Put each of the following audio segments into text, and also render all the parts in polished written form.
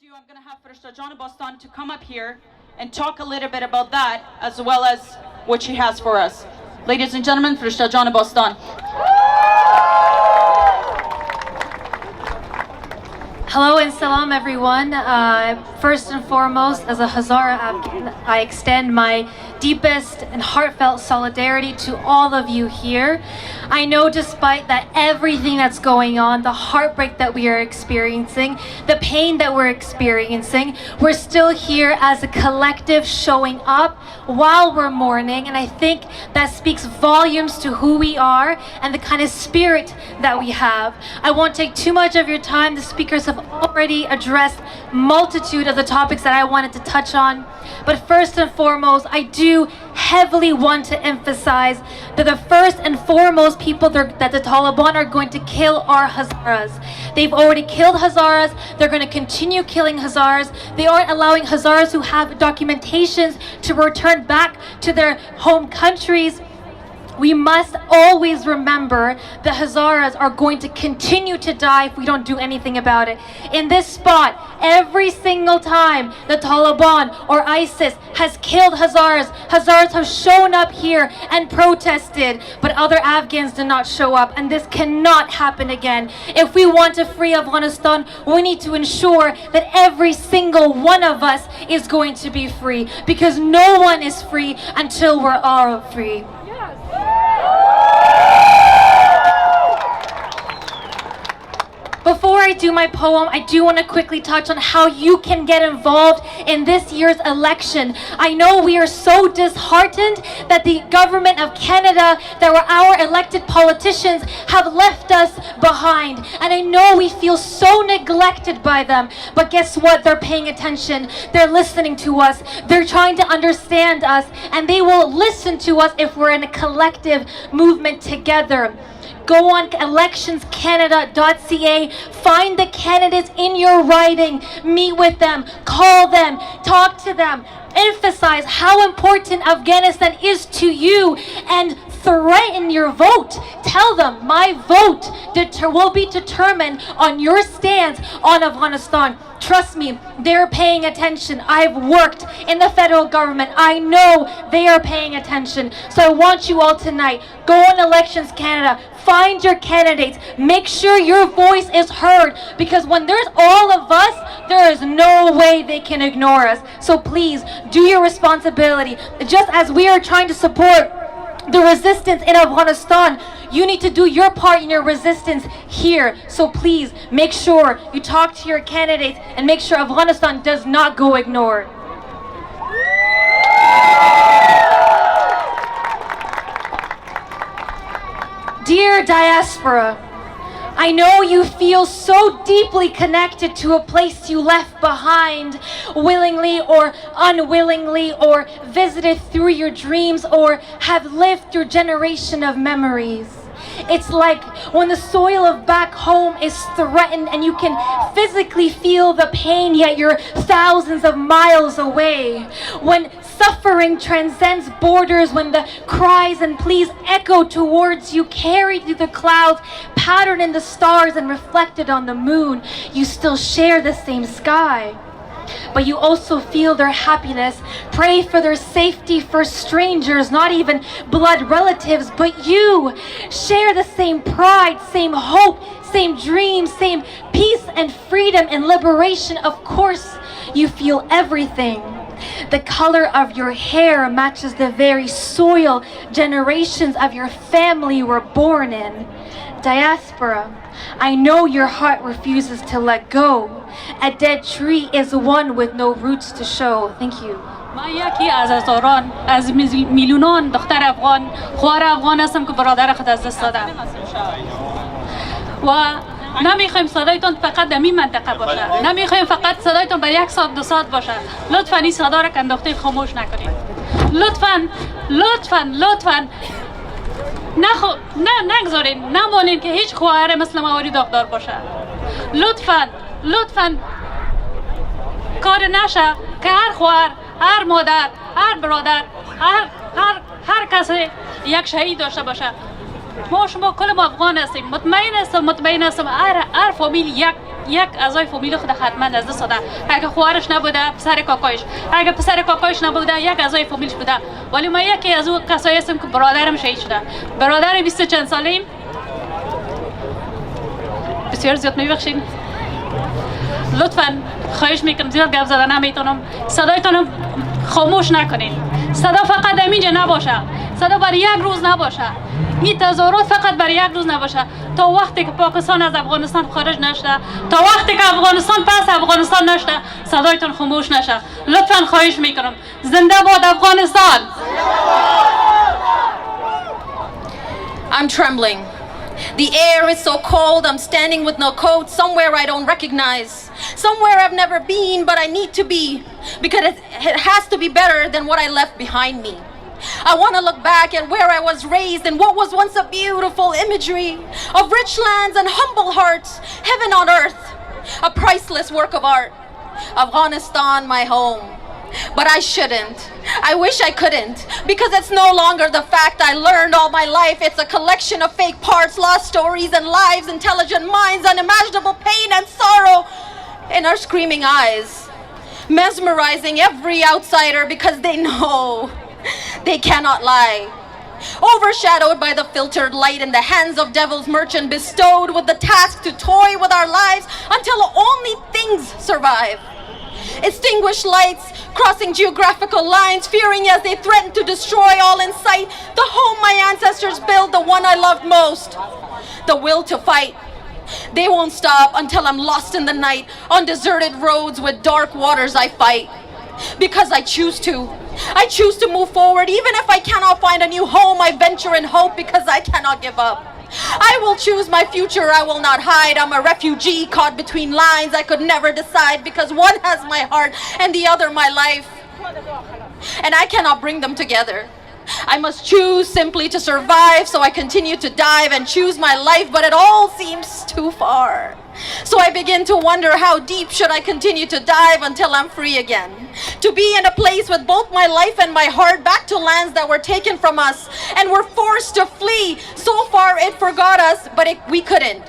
ado, I'm going to have Fereshta Bastan to come up here and talk a little bit about that, as well as what she has for us. Ladies and gentlemen, Fereshta Bastan. Hello and salam everyone. First and foremost, as a Hazara Afghan, I extend my deepest and heartfelt solidarity to all of you here. I know despite that everything that's going on, the heartbreak that we are experiencing, the pain that we're experiencing, we're still here as a collective showing up while we're mourning, and I think that speaks volumes to who we are and the kind of spirit that we have. I won't take too much of your time. The speakers have already addressed multitude of the topics that I wanted to touch on. But first and foremost, I do heavily want to emphasize that the first and foremost people that the Taliban are going to kill are Hazaras. They've already killed Hazaras. They're going to continue killing Hazaras. They aren't allowing Hazaras who have documentations to return back to their home countries. We must always remember the Hazaras are going to continue to die if we don't do anything about it. In this spot, every single time the Taliban or ISIS has killed Hazaras, Hazaras have shown up here and protested, but other Afghans did not show up, and this cannot happen again. If we want to free Afghanistan, we need to ensure that every single one of us is going to be free, because no one is free until we're all free. Before I do my poem, I do want to quickly touch on how you can get involved in this year's election. I know we are so disheartened that the government of Canada, that were our elected politicians, have left us behind. And I know we feel so neglected by them. But guess what? They're paying attention. They're listening to us. They're trying to understand us. And they will listen to us if we're in a collective movement together. Go on electionscanada.ca, find the candidates in your riding, meet with them, call them, talk to them, emphasize how important Afghanistan is to you, and threaten your vote. Tell them my vote will be determined on your stance on Afghanistan. Trust me, they're paying attention. I've worked in the federal government. I know they are paying attention. So I want you all tonight, go on Elections Canada, find your candidates, make sure your voice is heard, because when there's all of us, there is no way they can ignore us. So please, do your responsibility. Just as we are trying to support the resistance in Afghanistan, you need to do your part in your resistance here. So please, make sure you talk to your candidates and make sure Afghanistan does not go ignored. Dear diaspora, I know you feel so deeply connected to a place you left behind, willingly or unwillingly, or visited through your dreams, or have lived through generation of memories. It's like when the soil of back home is threatened and you can physically feel the pain, yet you're thousands of miles away. When suffering transcends borders, when the cries and pleas echo towards you, carried through the clouds, patterned in the stars and reflected on the moon, you still share the same sky. But you also feel their happiness, pray for their safety for strangers, not even blood relatives, but you share the same pride, same hope, same dreams, same peace and freedom and liberation. Of course, you feel everything. The color of your hair matches the very soil generations of your family were born in. Diaspora, I know your heart refuses to let go. A dead tree is one with no roots to show. Thank you. من یکی از هزاران از میلیونان دختر افغان خوار افغان هستم که برادر خود از دست دادم و نمیخوایم صدایتون فقط در این منطقه باشه، نمیخوایم فقط صدایتون بر 1 ساعت 2 ساعت باشه. لطفاً این صدا را که انداخته خاموش نکنید. لطفاً نگذارین، نمانین که هیچ خواهر مثل مواری داغدار باشه. لطفاً کار نشه که هر خواهر، هر مادر، هر برادر، هر کسی یک شهید داشته باشه. شما کل ما افغان هستیم. مطمئن هستم هر فامیل یک یک اعضای فامیل خود حتما از دست داده. اگه خواهرش نبوده پسر کاکایش، اگه پسر کاکایش نبوده یک اعضای فامیلش بوده. ولی ما یکی از اون کسایی هستم که برادرم شهید شده. برادر 20 چند ساله‌ایم. بسیار زیاد میبخشید. لطفاً خواهش میکنم، زیاد گپ زدن نمیتونم، صدایتون خاموش نکنید. صدا فقط همینجا نباشه، صدا برای یک روز نباشه، این تظاهرات فقط برای یک روز نباشه. تا وقتی که پاکستان از افغانستان خارج نشده، تا وقتی که افغانستان پس افغانستان نشده، صدایتون خاموش نشه. لطفاً خواهش میکنم. زنده باد افغانستان. I'm trembling. The air is so cold, I'm standing with no coat, somewhere I don't recognize, somewhere I've never been, but I need to be, because it has to be better than what I left behind me. I want to look back at where I was raised and what was once a beautiful imagery of rich lands and humble hearts, heaven on earth, a priceless work of art. Afghanistan, my home. But I shouldn't. I wish I couldn't, because it's no longer the fact I learned all my life. It's a collection of fake parts, lost stories and lives, intelligent minds, unimaginable pain and sorrow in our screaming eyes, mesmerizing every outsider because they know they cannot lie. Overshadowed by the filtered light in the hands of devil's merchant, bestowed with the task to toy with our lives until only things survive. Extinguished lights crossing geographical lines, fearing as they threaten to destroy all in sight. The home my ancestors built, the one I loved most. The will to fight. They won't stop until I'm lost in the night. On deserted roads with dark waters I fight. Because I choose to. I choose to move forward. Even if I cannot find a new home, I venture in hope because I cannot give up. I will choose my future, I will not hide. I'm a refugee caught between lines. I could never decide because one has my heart and the other my life. And I cannot bring them together. I must choose simply to survive, so I continue to dive and choose my life, but it all seems too far. So I begin to wonder, how deep should I continue to dive until I'm free again? To be in a place with both my life and my heart, back to lands that were taken from us and were forced to flee. So far it forgot us, but we couldn't.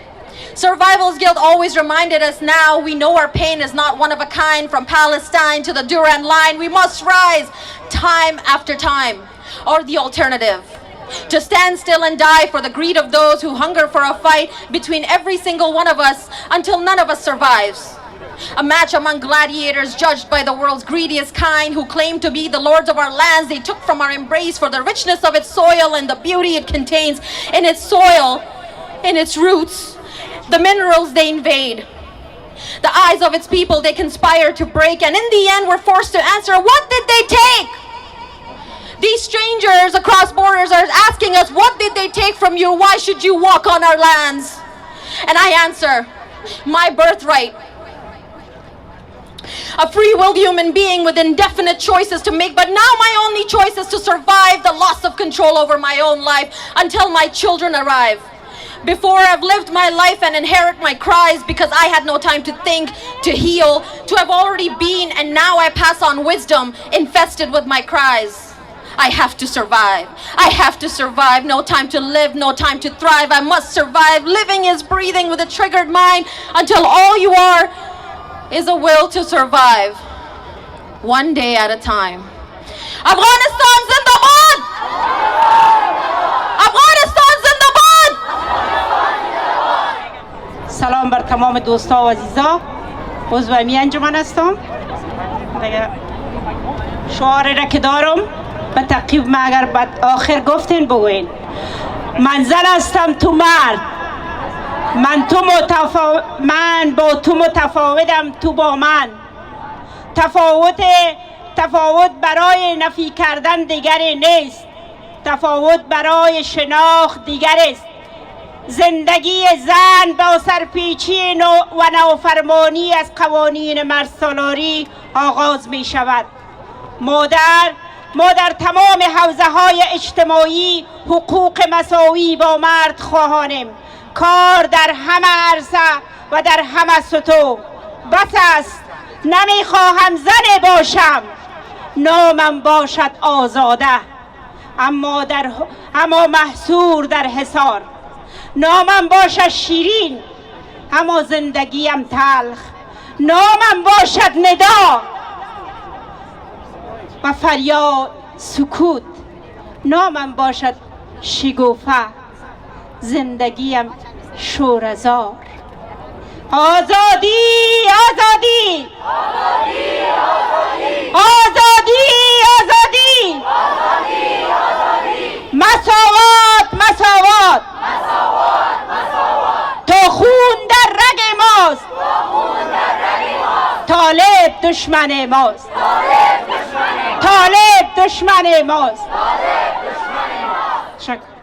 Survival's guilt always reminded us now we know our pain is not one of a kind. From Palestine to the Durand Line, we must rise time after time. Or the alternative, to stand still and die for the greed of those who hunger for a fight between every single one of us until none of us survives. A match among gladiators judged by the world's greediest kind, who claim to be the lords of our lands they took from our embrace for the richness of its soil and the beauty it contains. In its soil, in its roots, the minerals they invade. The eyes of its people they conspire to break, and in the end we're forced to answer, what did they take? These strangers across borders are asking us, what did they take from you? Why should you walk on our lands? And I answer, my birthright. A free-willed human being with indefinite choices to make, but now my only choice is to survive the loss of control over my own life until my children arrive. Before I've lived my life and inherit my cries because I had no time to think, to heal, to have already been, and now I pass on wisdom infested with my cries. I have to survive. I have to survive. No time to live, no time to thrive. I must survive. Living is breathing with a triggered mind until all you are is a will to survive. One day at a time. Afghanistan Zende Bad! Afghanistan Zende Bad! سلام بر تمام دوستا و عزیزا. عضو امی انجمن هستم. شعار را که دارم به تعقیب ما اگر بعد آخر گفتین بگوین. من زن هستم، تو مرد. من با تو متفاوتم، تو با من. تفاوت برای نفی کردن دیگری نیست. تفاوت برای شناخت دیگر است. زندگی زن با سرپیچی و نافرمانی از قوانین مردسالاری آغاز می شود. ما در تمام حوزه های اجتماعی حقوق مساوی با مرد خواهانیم. کار در همه عرصه و در همه سطوح. بس است نمیخواهم زن باشم، نامم باشد آزاده، اما محصور در حصار. نامم باشد شیرین، اما زندگیم تلخ. نامم باشد ندا و فریاد سکوت، نامم باشد شگوفه، زندگیم شورزار. آزادی آزادی آزادی آزادی مساوات مساوات تا خون در رگ ماست، طالب دشمن ماست، طالب دشمن ماست. شکر.